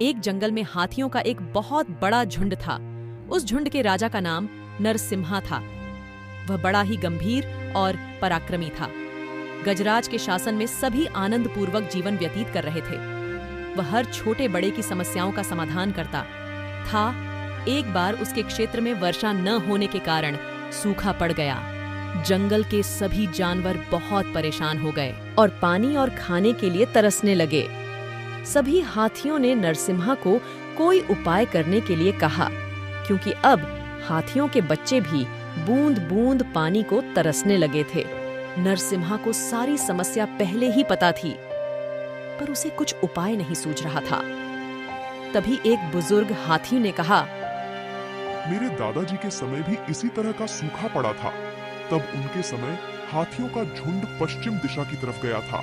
एक जंगल में हाथियों का एक बहुत बड़ा झुंड था। उस झुंड के राजा का नाम नरसिम्हा था। वह बड़ा ही गंभीर और पराक्रमी था। गजराज के शासन में सभी आनंदपूर्वक जीवन व्यतीत कर रहे थे। वह हर छोटे बड़े की समस्याओं का समाधान करता था। एक बार उसके क्षेत्र में वर्षा न होने के कारण सूखा पड़ गया। जंगल के सभी जानवर बहुत परेशान हो गए और पानी और खाने के लिए तरसने लगे। सभी हाथियों ने नरसिम्हा को कोई उपाय करने के लिए कहा, क्योंकि अब हाथियों के बच्चे भी बूंद बूंद पानी को तरसने लगे थे। नरसिम्हा को सारी समस्या पहले ही पता थी, पर उसे कुछ उपाय नहीं सूझ रहा था। तभी एक बुजुर्ग हाथी ने कहा, मेरे दादाजी के समय भी इसी तरह का सूखा पड़ा था। तब उनके समय हाथियों का झुंड पश्चिम दिशा की तरफ गया था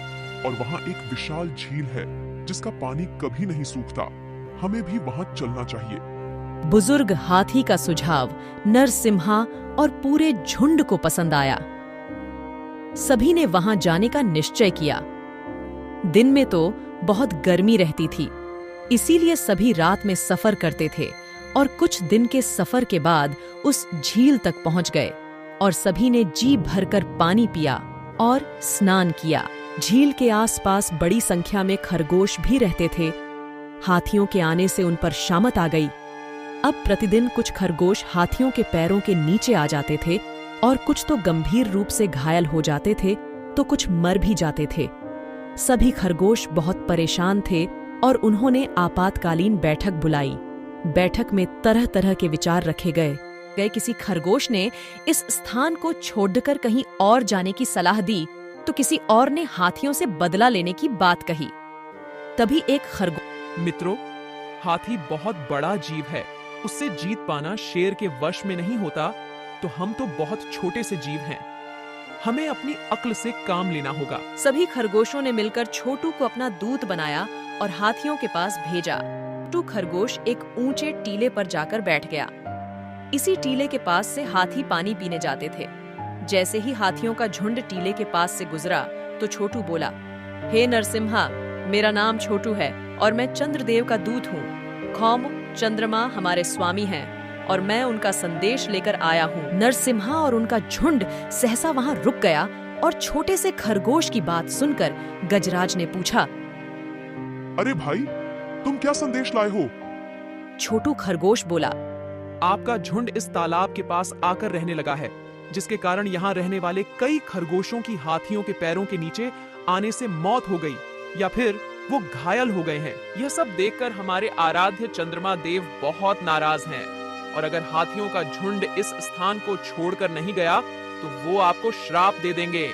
और वहाँ एक विशाल झील है जिसका पानी कभी नहीं सूखता। हमें भी वहाँ चलना चाहिए। बुजुर्ग हाथी का सुझाव नरसिम्हा और पूरे झुंड को पसंद आया। सभी ने वहां जाने का निश्चय किया। दिन में तो बहुत गर्मी रहती थी, इसीलिए सभी रात में सफर करते थे और कुछ दिन के सफर के बाद उस झील तक पहुंच गए और सभी ने जी भरकर पानी पिया और स्नान किया। झील के आसपास बड़ी संख्या में खरगोश भी रहते थे। हाथियों के आने से उन पर शामत आ गई। अब प्रतिदिन कुछ खरगोश हाथियों के पैरों के नीचे आ जाते थे और कुछ तो गंभीर रूप से घायल हो जाते थे तो कुछ मर भी जाते थे। सभी खरगोश बहुत परेशान थे और उन्होंने आपातकालीन बैठक बुलाई। बैठक में तरह तरह के विचार रखे गए। किसी खरगोश ने इस स्थान को छोड़कर कहीं और जाने की सलाह दी तो किसी और ने हाथियों से बदला लेने की बात कही। तभी एक खरगोश, मित्रों, हाथी बहुत बड़ा जीव है। उससे जीत पाना शेर के वश में नहीं होता, तो हम तो बहुत छोटे से जीव हैं। हमें अपनी अक्ल से काम लेना होगा। सभी खरगोशों ने मिलकर छोटू को अपना दूत बनाया और हाथियों के पास भेजा। छोटू खरगोश एक ऊंचे टीले पर जाकर बैठ गया। इसी टीले के पास से हाथी पानी पीने जाते थे। जैसे ही हाथियों का झुंड टीले के पास से गुजरा तो छोटू बोला, हे नरसिम्हा, मेरा नाम छोटू है और मैं चंद्रदेव का दूत हूँ। खौम चंद्रमा हमारे स्वामी हैं और मैं उनका संदेश लेकर आया हूँ। नरसिम्हा और उनका झुंड सहसा वहाँ रुक गया और छोटे से खरगोश की बात सुनकर गजराज ने पूछा, अरे भाई, तुम क्या संदेश लाए हो? छोटू खरगोश बोला, आपका झुंड इस तालाब के पास आकर रहने लगा है, जिसके कारण यहाँ रहने वाले कई खरगोशों की हाथियों के पैरों के नीचे आने से मौत हो गई या फिर वो घायल हो गए हैं। यह सब देखकर हमारे आराध्य चंद्रमा देव बहुत नाराज हैं और अगर हाथियों का झुंड इस स्थान को छोड़कर नहीं गया तो वो आपको श्राप दे देंगे।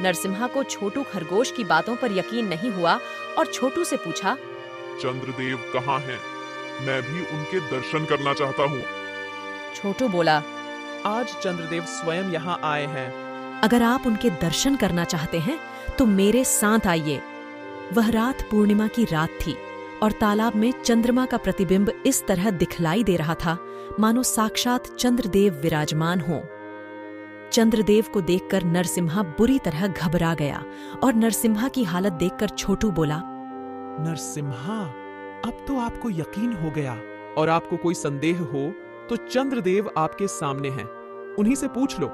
नरसिम्हा को छोटू खरगोश की बातों पर यकीन नहीं हुआ और छोटू से पूछा, चंद्रदेव कहाँ हैं? मैं भी उनके दर्शन करना चाहता हूँ। छोटू बोला, आज चंद्रदेव स्वयं यहाँ आए हैं। अगर आप उनके दर्शन करना चाहते हैं तो मेरे साथ आइए। वह रात पूर्णिमा की रात थी और तालाब में चंद्रमा का प्रतिबिंब इस तरह दिखलाई दे रहा था मानो साक्षात चंद्रदेव विराजमान हो। चंद्रदेव को देखकर नरसिम्हा बुरी तरह घबरा गया और नरसिम्हा की हालत देखकर छोटू बोला, नरसिम्हा, अब तो आपको यकीन हो गया और आपको कोई संदेह हो तो चंद्रदेव आपके सामने हैं, उन्हीं से पूछ लो।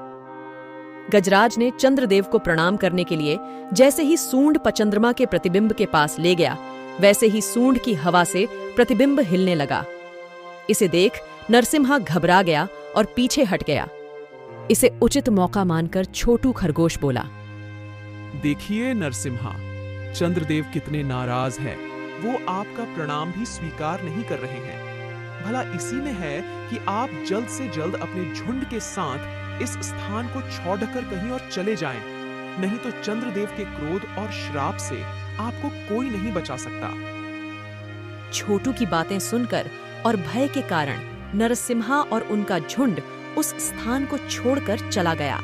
गजराज ने चंद्रदेव को प्रणाम करने के लिए जैसे ही सूंड चंद्रमा के प्रतिबिंब के पास ले गया, वैसे ही सूंड की हवा से प्रतिबिंब हिलने लगा। इसे देख नरसिम्हा घबरा गया और पीछे हट गया। इसे उचित मौका मानकर छोटू खरगोश बोला, देखिए नरसिम्हा, चंद्रदेव कितने नाराज हैं। वो आपका प्रणाम भी स्वीकार नहीं कर रहे हैं। भला इसी में है कि आप जल्द से जल्द अपने झुंड के साथ इस स्थान को छोड़कर कहीं और चले जाएं, नहीं तो चंद्रदेव के क्रोध और श्राप से आपको कोई नहीं बचा सकता। छोटू की बातें सुनकर और भय के कारण नरसिम्हा और उनका झुंड उस स्थान को छोड़कर चला गया।